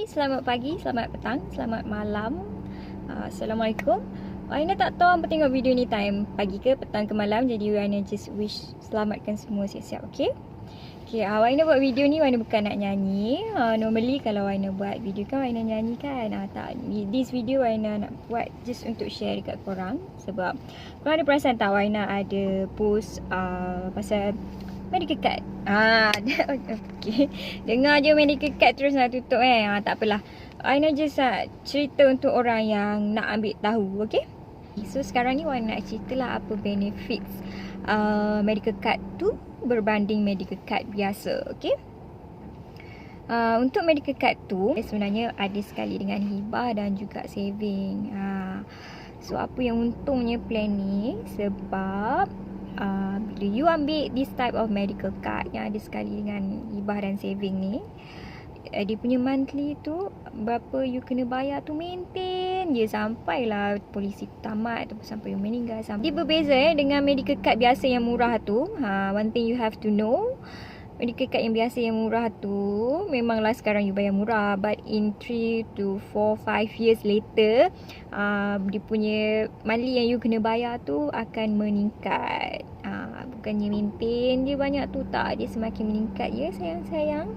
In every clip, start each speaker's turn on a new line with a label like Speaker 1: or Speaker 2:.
Speaker 1: selamat pagi, selamat petang, selamat malam. Assalamualaikum. Aina tak tahu apa tengok video ni time pagi ke petang ke malam. Jadi Aina just wish selamatkan semua siap-siap, okay? Okay, Aina buat video ni Aina bukan nak nyanyi. Normally kalau Aina buat video kan Aina nyanyi kan. Tak, this video Aina nak buat just untuk share dekat korang. Sebab korang ada perasan tak Aina ada post pasal medical card. Okay. Dengar je medical card terus nak tutup tak apalah. Aina just cerita untuk orang yang nak ambil tahu, okay? So sekarang ni Aina nak ceritalah apa benefits medical card tu berbanding medical card biasa, okay? Untuk medical card tu sebenarnya ada sekali dengan hibah dan juga saving. So apa yang untungnya plan ni sebab bila you ambil this type of medical card yang ada sekali dengan hibah dan saving ni, dia punya monthly tu berapa you kena bayar tu maintain je sampailah polisi tamat ataupun sampai you meninggal. Dia berbeza dengan medical card biasa yang murah tu. One thing you have to know, medical card yang biasa yang murah tu memanglah sekarang you bayar murah, but in 3 to 4, 5 years later dia punya monthly yang you kena bayar tu akan meningkat. Bukannya maintain dia banyak tu, tak, dia semakin meningkat ya sayang-sayang.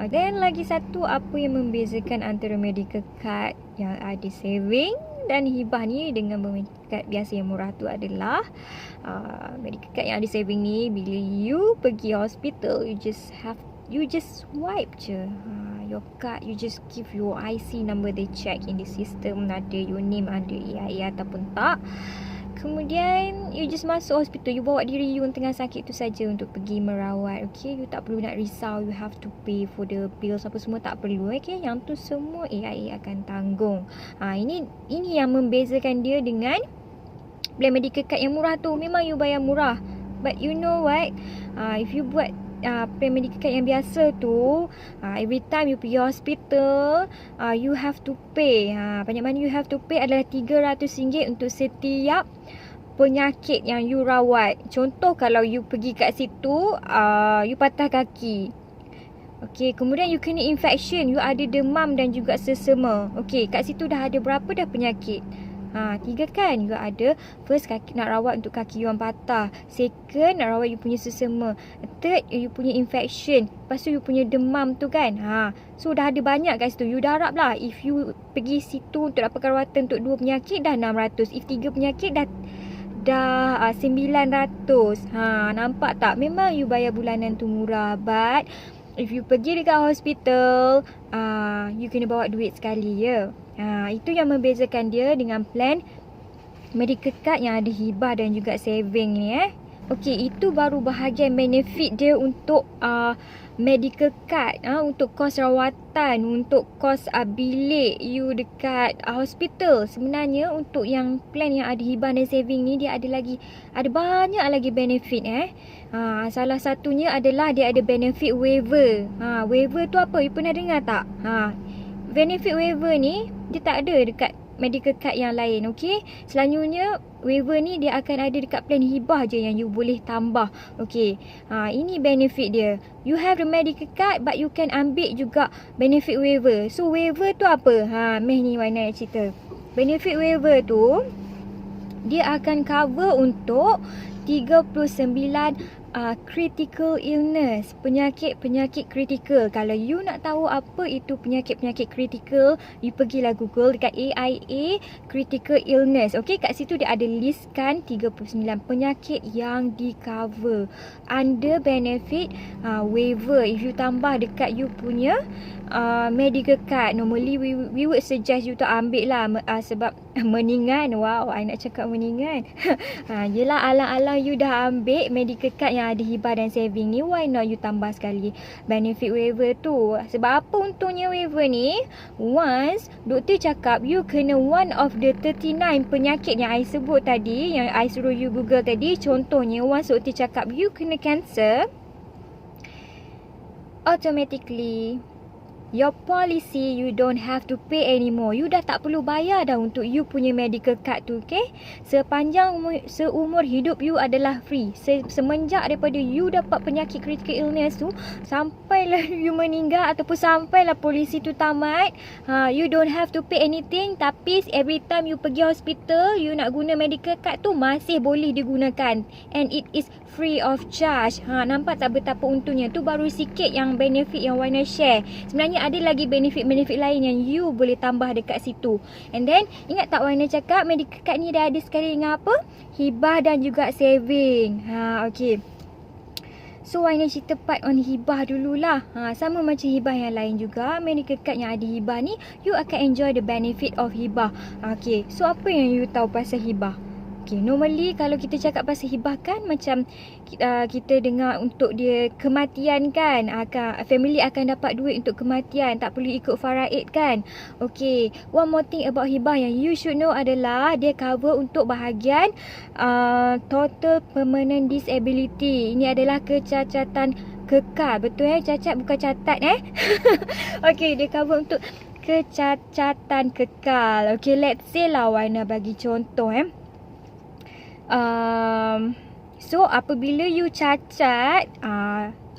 Speaker 1: Dan lagi satu, apa yang membezakan antara medical card yang ada saving dan hibah ni dengan medical card biasa yang murah tu adalah medical card yang ada saving ni, bila you pergi hospital, you just swipe je your card, you just give your IC number, they check in the system ada your name, ada AIA ataupun tak. Kemudian you just masuk hospital, you bawa diri you yang tengah sakit tu saja untuk pergi merawat, okay? You tak perlu nak risau you have to pay for the bills apa semua, tak perlu, okay? Yang tu semua AIA akan tanggung. Ini yang membezakan dia dengan plan medical card yang murah tu. Memang you bayar murah, but you know what, if you buat plan medical card yang biasa tu, every time you pergi hospital, you have to pay. Banyak mana you have to pay adalah RM300 untuk setiap penyakit yang you rawat. Contoh kalau you pergi kat situ, you patah kaki, okay, kemudian you kena infection, you ada demam dan juga sesama. Okay, kat situ dah ada berapa dah penyakit? 3 kan. You ada first, kaki nak rawat untuk kaki you yang patah. Second, nak rawat you punya sesama. Third, you punya infection. Lepas tu you punya demam tu kan. So dah ada banyak kat situ. You dah harap lah if you pergi situ untuk dapatkan rawatan untuk 2 penyakit dah 600. If 3 penyakit dah 900. Nampak tak? Memang you bayar bulanan tu murah, but if you pergi dekat hospital, you kena bawa duit sekali ya. Itu yang membezakan dia dengan plan medical card yang ada hibah dan juga saving ni Okey, itu baru bahagian benefit dia untuk medical card. Untuk kos rawatan, untuk kos bilik you dekat hospital. Sebenarnya untuk yang plan yang ada hibah dan saving ni, dia ada banyak lagi benefit Salah satunya adalah dia ada benefit waiver. Waiver tu apa? You pernah dengar tak? Benefit waiver ni dia tak ada dekat medical card yang lain, okey? Selanjutnya waiver ni dia akan ada dekat plan hibah je yang you boleh tambah, okey? Ini benefit dia. You have the medical card but you can ambil juga benefit waiver. So waiver tu apa? Meh ni Wana nak cerita. Benefit waiver tu dia akan cover untuk 39 critical illness, penyakit kritikal. Kalau you nak tahu apa itu penyakit kritikal, you pergilah Google dekat AIA critical illness. Okey, kat situ dia ada listkan 39 penyakit yang di cover under benefit waiver. If you tambah dekat you punya medical card, normally we would suggest you to ambil lah sebab meningan. Wow, I nak cakap meningan. Yelah, alang-alang you dah ambil medical card yang ada hibah dan saving ni, why not you tambah sekali benefit waiver tu? Sebab apa untungnya waiver ni? Once doktor cakap you kena one of the 39 penyakit yang I sebut tadi, yang I suruh you Google tadi, contohnya once doktor cakap you kena cancer, automatically your policy, you don't have to pay anymore. You dah tak perlu bayar dah untuk you punya medical card tu, okay? Sepanjang seumur hidup you adalah free. Semenjak daripada you dapat penyakit critical illness tu, sampailah you meninggal ataupun sampailah polisi tu tamat, you don't have to pay anything. Tapi every time you pergi hospital, you nak guna medical card tu masih boleh digunakan, and it is free of charge. Nampak tak betapa untungnya? Tu baru sikit yang benefit yang Waina share. Sebenarnya ada lagi benefit-benefit lain yang you boleh tambah dekat situ. And then ingat tak Waina cakap medical card ni dah ada sekali dengan apa? Hibah dan juga saving. Okay. So Waina cerita part on hibah dululah. Sama macam hibah yang lain juga, medical card yang ada hibah ni, you akan enjoy the benefit of hibah. Okay. So apa yang you tahu pasal hibah? Okay, normally kalau kita cakap pasal hibah kan macam kita dengar untuk dia kematian kan, family akan dapat duit untuk kematian, tak perlu ikut faraid kan. Okay, one more thing about hibah yang you should know adalah dia cover untuk bahagian total permanent disability. Ini adalah kecacatan kekal. Betul cacat bukan catat Okay, dia cover untuk kecacatan kekal. Okay, let's say lah Waina bagi contoh so apabila you cacat,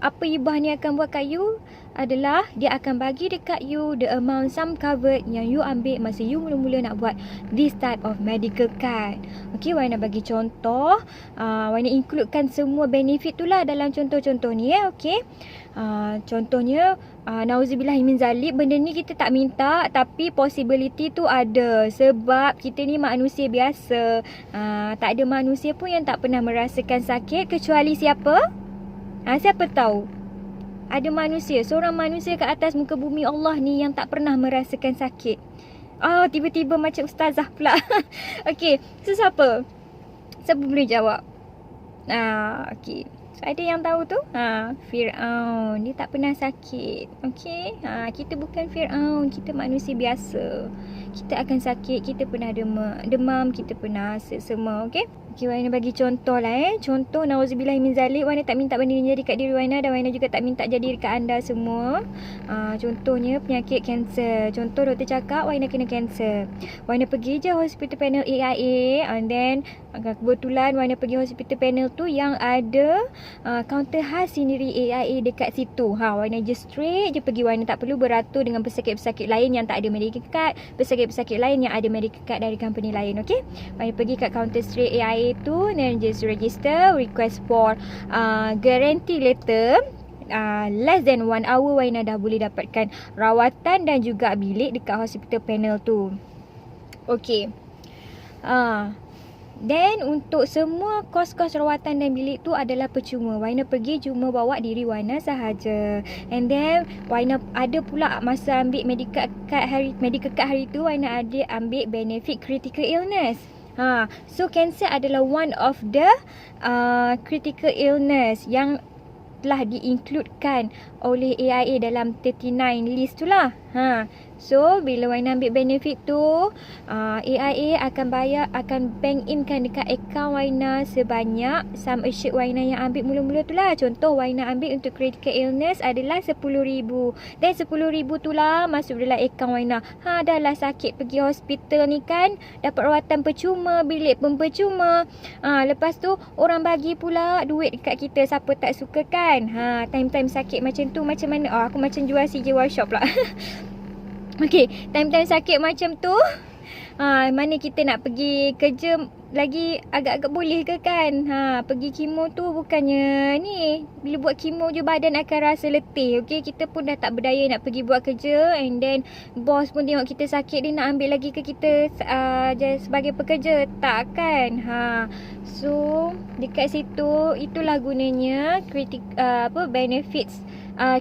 Speaker 1: apa hibah ni akan buat kat you adalah dia akan bagi dekat you the amount sum covered yang you ambil masa you mula-mula nak buat this type of medical card. Okay, Waina bagi contoh, Waina includekan semua benefit tu lah dalam contoh-contoh ni okay. Contohnya nauzubillah min zalik, benda ni kita tak minta tapi possibility tu ada sebab kita ni manusia biasa. Tak ada manusia pun yang tak pernah merasakan sakit kecuali siapa? Siapa tahu? Ada manusia, seorang manusia kat atas muka bumi Allah ni yang tak pernah merasakan sakit. Tiba-tiba macam ustazah pula. Okay, so siapa? Siapa boleh jawab? Okay. Ada yang tahu tu? Fir'aun. Dia tak pernah sakit. Okay? Kita bukan Fir'aun. Kita manusia biasa. Kita akan sakit. Kita pernah demam. Kita pernah semua. Okay? Okay, Waina bagi contoh lah Contoh, nauzubillah min zalik. Waina tak minta benda ni jadi kat diri Waina, dan Waina juga tak minta jadi dekat anda semua. Contohnya penyakit kanser. Contoh doktor cakap Waina kena kanser. Waina pergi je hospital panel AIA, and then kebetulan Waina pergi hospital panel tu yang ada kaunter khas sendiri AIA dekat situ. Waina je straight je pergi. Waina tak perlu beratur dengan pesakit-pesakit lain yang tak ada medical card, pesakit-pesakit lain yang ada medical card dari company lain. Okay, Waina pergi kat kaunter straight AIA tu, then just register, request for guarantee letter. Less than 1 hour Waina dah boleh dapatkan rawatan dan juga bilik dekat hospital panel tu. Okay. Then untuk semua kos-kos rawatan dan bilik tu adalah percuma. Waina pergi cuma bawa diri Waina sahaja. And then Waina ada pula masa ambil medical card hari tu, Waina ada ambil benefit critical illness. So cancer adalah one of the critical illness yang telah di-includekan oleh AIA dalam 39 list tu lah. So bila Waina ambil benefit tu, AIA akan bank inkan dekat akaun Waina sebanyak sum assured Waina yang ambil mula-mula tu lah. Contoh Waina ambil untuk critical illness adalah 10,000. Dan 10,000 tu lah masuk dalam akaun Waina. Dah lah sakit pergi hospital ni kan, dapat rawatan percuma, bilik pun percuma. Lepas tu orang bagi pula duit dekat kita, siapa tak suka kan. Time-time sakit macam tu macam mana? Aku macam jual CJ Workshop pula. Okay, time-time sakit macam tu, mana kita nak pergi kerja lagi agak-agak boleh ke kan? Pergi kemo tu bukannya ni, bila buat kemo je badan akan rasa letih. Okay, kita pun dah tak berdaya nak pergi buat kerja, and then bos pun tengok kita sakit, dia nak ambil lagi ke kita sebagai pekerja? Tak kan? So dekat situ itulah gunanya benefits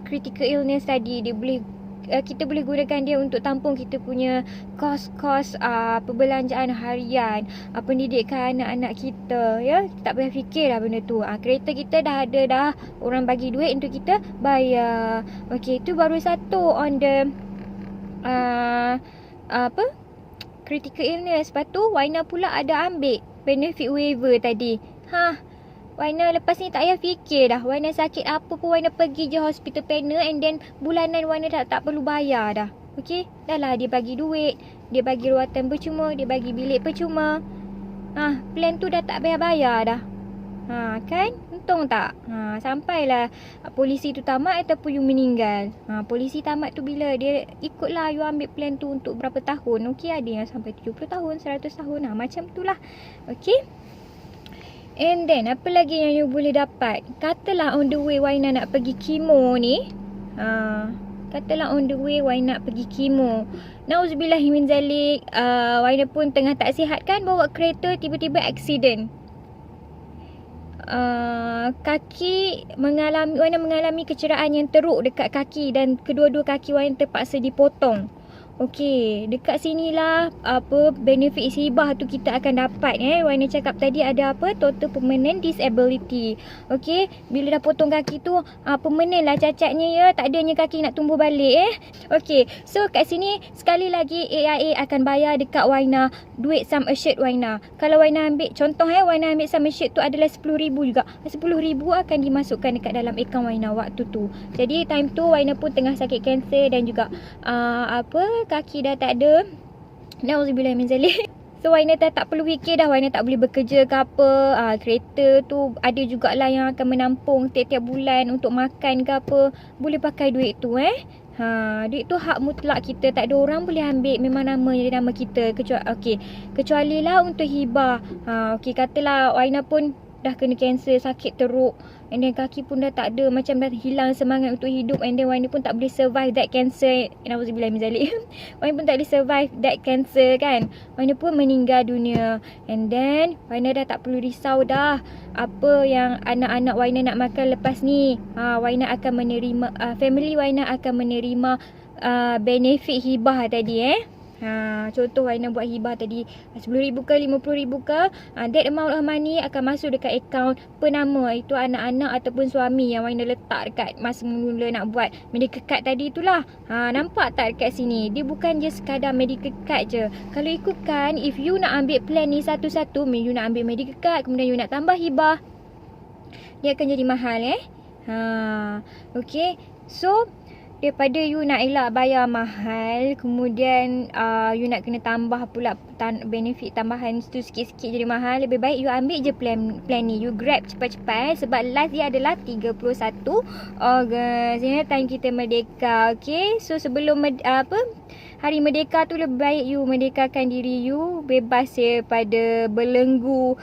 Speaker 1: critical illness tadi. Dia boleh kita boleh gunakan dia untuk tampung kita punya kos-kos perbelanjaan harian, pendidikan anak-anak kita, ya. Tak payah fikir lah benda tu. Kereta kita dah ada dah, orang bagi duit untuk kita bayar. Okey, itu baru satu on the critical illness. Lepas tu Waina pula ada ambil benefit waiver tadi. Waina lepas ni tak payah fikir dah. Waina sakit apa pun Waina pergi je hospital planner, and then bulanan Waina tak perlu bayar dah. Okey? Dah lah, dia bagi duit, dia bagi rawatan percuma, dia bagi bilik percuma. Plan tu dah tak bayar-bayar dah. Kan? Untung tak? Sampailah polisi tu tamat ataupun you meninggal. Polisi tamat tu bila dia ikutlah you ambil plan tu untuk berapa tahun. Okey, ada yang sampai 70 tahun, 100 tahun. Macam tu lah. Okey? And then, apa lagi yang you boleh dapat? Katalah on the way Waina nak pergi kemo ni. Katalah on the way Waina nak pergi kemo. Nauzubillah min zalik. Waina pun tengah tak sihat kan, bawa kereta, tiba-tiba accident. Waina mengalami kecederaan yang teruk dekat kaki, dan kedua-dua kaki Waina terpaksa dipotong. Okey, dekat sinilah benefit hibah tu kita akan dapat. Waina cakap tadi ada total permanent disability. Okey, bila dah potong kaki tu permanent lah cacatnya ya, tak adanya kaki nak tumbuh balik Okey, so kat sini sekali lagi AIA akan bayar dekat Waina duit sum assured Waina. Kalau Waina ambil contoh Waina ambil sum assured tu adalah 10,000 juga. 10,000 akan dimasukkan dekat dalam akaun Waina waktu tu. Jadi time tu Waina pun tengah sakit kanser dan juga kaki dah tak ada. Nauzubillah min zalik. So Waina dah tak perlu fikir dah, Waina tak boleh bekerja ke apa. Kereta tu ada jugalah yang akan menampung tiap-tiap bulan untuk makan ke apa. Boleh pakai duit tu duit tu hak mutlak kita, tak ada orang boleh ambil. Memang nama kita, kecuali lah untuk hibah. Okey, katalah Waina pun dah kena kanser, sakit teruk, and then kaki pun dah tak ada, macam dah hilang semangat untuk hidup, and then Waina pun tak boleh survive that cancer. Nauzubillah min zalik. Waina pun tak boleh survive that cancer kan. Waina pun meninggal dunia, and then Waina dah tak perlu risau dah apa yang anak-anak Waina nak makan lepas ni. Waina akan menerima, family Waina akan menerima benefit hibah tadi contoh Waina buat hibah tadi 10,000 ke 50,000 ke, that amount of money akan masuk dekat akaun penama itu anak-anak ataupun suami yang Waina letak dekat masa mula nak buat medical card tadi itulah. Nampak tak dekat sini, dia bukan je sekadar medical card je. Kalau ikutkan, if you nak ambil plan ni satu-satu, you nak ambil medical card, kemudian you nak tambah hibah, dia akan jadi mahal Okay, so daripada you nak elak bayar mahal, kemudian you nak kena tambah pula benefit tambahan tu sikit-sikit jadi mahal, lebih baik you ambil je plan ni. You grab cepat-cepat sebab last dia adalah 31 Ogos. Time kita merdeka. Okay, so sebelum Hari Merdeka tu lebih baik you merdekakan diri you, bebas daripada belenggu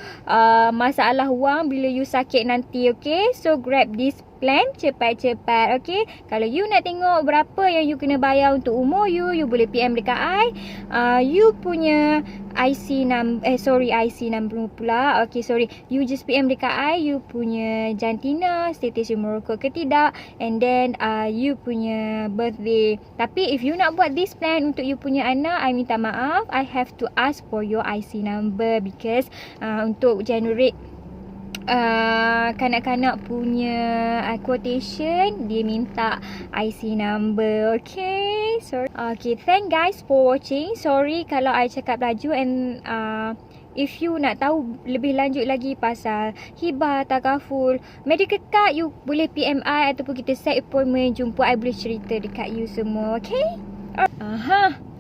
Speaker 1: masalah wang bila you sakit nanti. Okay, so grab this plan cepat-cepat. Okay, kalau you nak tengok berapa yang you kena bayar untuk umur you boleh PM dekat I. You punya IC number pula. Okay, sorry, you just PM dekat I, you punya jantina, status you merokok ke tidak, and then you punya birthday. Tapi if you nak buat this plan untuk you punya anak, I minta maaf, I have to ask for your IC number because untuk generate kanak-kanak punya quotation, dia minta IC number. Okay, sorry. Okay, thank guys for watching. Sorry kalau I cakap laju, and if you nak tahu lebih lanjut lagi pasal hibah, takaful, medical card, you boleh PM I ataupun kita set appointment jumpa. I boleh cerita dekat you semua. Okay.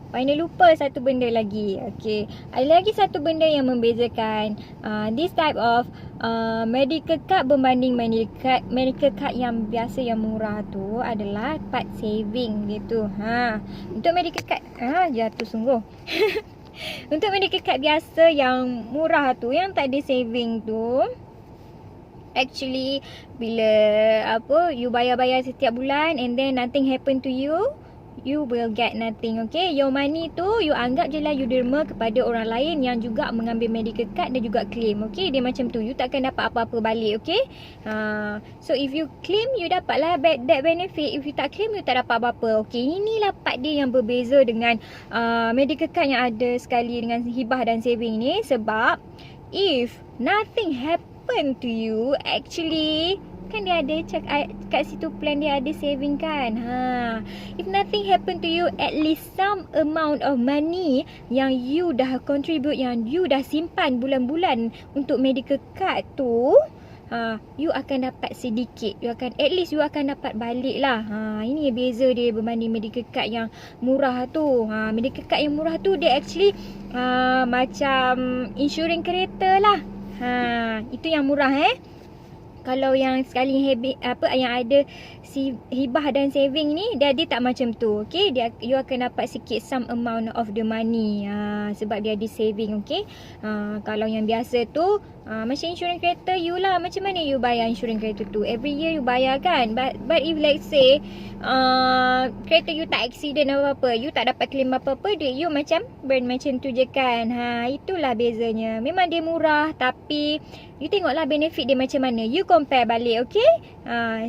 Speaker 1: Waina lupa satu benda lagi. Okay, ada lagi satu benda yang membezakan this type of medical card berbanding medical card yang biasa yang murah tu adalah part saving dia tu. Untuk medical card jatuh sungguh. Untuk medical card biasa yang murah tu, yang tak ada saving tu, actually bila you bayar-bayar setiap bulan and then nothing happen to you, you will get nothing. Okay, your money tu you anggap je lah you derma kepada orang lain yang juga mengambil medical card dan juga claim. Okay, dia macam tu, you takkan dapat apa-apa balik. Okay, so if you claim, you dapatlah that benefit. If you tak claim, you tak dapat apa-apa. Okay, inilah part dia yang berbeza dengan medical card yang ada sekali dengan hibah dan saving ni. Sebab if nothing happen to you, actually kan dia ada kat situ plan dia ada saving kan. If nothing happen to you, at least some amount of money yang you dah contribute, yang you dah simpan bulan-bulan untuk medical card tu, you akan dapat sedikit. At least you akan dapat balik lah. Ini beza dia berbanding medical card yang murah tu. Medical card yang murah tu dia actually macam insurans kereta lah. Itu yang murah Kalau yang sekali yang ada si hibah dan saving ni, dia tak macam tu. Okay, you akan dapat sikit some amount of the money sebab dia ada saving. Okay, kalau yang biasa tu macam insurans kereta you lah, macam mana you bayar insurans kereta tu? Every year you bayar kan. But if let's say kereta you tak accident apa-apa, you tak dapat claim apa-apa, duit you macam burn macam tu je kan. Itulah bezanya. Memang dia murah, tapi you tengoklah benefit dia macam mana. You compare balik, okay?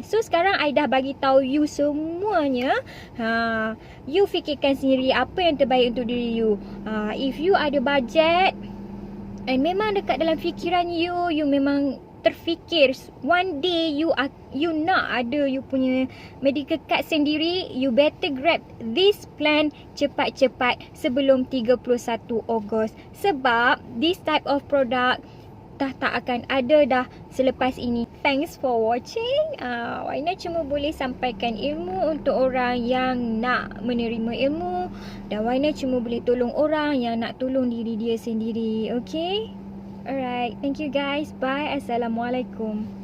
Speaker 1: So sekarang I dah bagi tahu you semuanya. You fikirkan sendiri apa yang terbaik untuk diri you. If you ada budget and memang dekat dalam fikiran you memang terfikir one day you nak ada you punya medical card sendiri, you better grab this plan cepat-cepat sebelum 31 Ogos. Sebab this type of product tak akan ada dah selepas ini. Thanks for watching. Waina cuma boleh sampaikan ilmu untuk orang yang nak menerima ilmu, dan Waina cuma boleh tolong orang yang nak tolong diri dia sendiri. Okay? Alright. Thank you guys. Bye. Assalamualaikum.